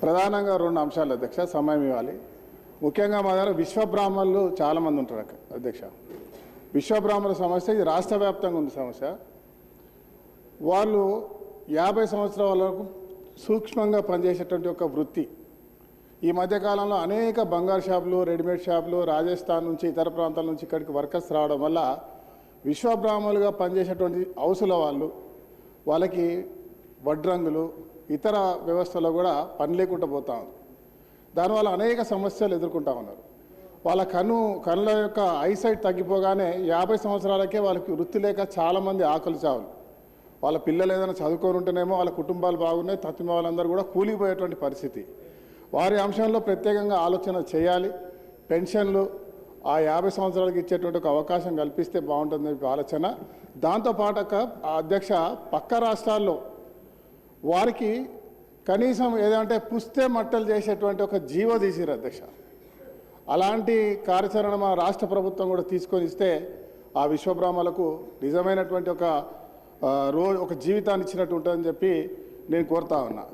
ప్రధానంగా రెండు అంశాలు అధ్యక్ష, సమయం ఇవ్వాలి. ముఖ్యంగా మా దగ్గర విశ్వబ్రాహ్మణులు చాలామంది ఉంటారు అధ్యక్ష. విశ్వబ్రాహ్మణుల సమస్య ఇది రాష్ట్ర వ్యాప్తంగా ఉంది సమస్య. వాళ్ళు 50 సంవత్సరాల వరకు సూక్ష్మంగా పనిచేసేటువంటి ఒక వృత్తి. ఈ మధ్యకాలంలో అనేక బంగారు షాపులు, రెడీమేడ్ షాపులు, రాజస్థాన్ నుంచి ఇతర ప్రాంతాల నుంచి ఇక్కడికి వర్కర్స్ రావడం వల్ల విశ్వబ్రాహ్మణులుగా పనిచేసేటువంటి హౌసుల వాళ్ళకి వడ్రంగులు ఇతర వ్యవస్థలో కూడా పని లేకుండా పోతా ఉంది. దానివల్ల అనేక సమస్యలు ఎదుర్కొంటా ఉన్నారు. వాళ్ళ కళ్ళ యొక్క ఐసైట్ తగ్గిపోగానే 50 సంవత్సరాలకే వాళ్ళకి వృత్తి లేక చాలామంది ఆకలి చావులు. వాళ్ళ పిల్లలు ఏదైనా చదువుకొని ఉంటేనేమో వాళ్ళ కుటుంబాలు బాగున్నాయి, తత్తిమ వాళ్ళందరూ కూడా కూలిపోయేటువంటి పరిస్థితి. వారి అంశంలో ప్రత్యేకంగా ఆలోచన చేయాలి. పెన్షన్లు ఆ 50 సంవత్సరాలకి ఇచ్చేటువంటి ఒక అవకాశం కల్పిస్తే బాగుంటుందని ఆలోచన. దాంతోపాటు అధ్యక్ష, పక్క రాష్ట్రాల్లో వారికి కనీసం ఏదంటే పుస్తే మట్టలు చేసేటువంటి ఒక జీవో తీసిరు అధ్యక్ష. అలాంటి కార్యాచరణ మా రాష్ట్ర ప్రభుత్వం కూడా తీసుకొని ఇస్తే ఆ విశ్వబ్రాహ్మణులకు నిజమైనటువంటి ఒక జీవితాన్ని ఇచ్చినట్టు ఉంటుందని చెప్పి నేను కోరుతా ఉన్నా.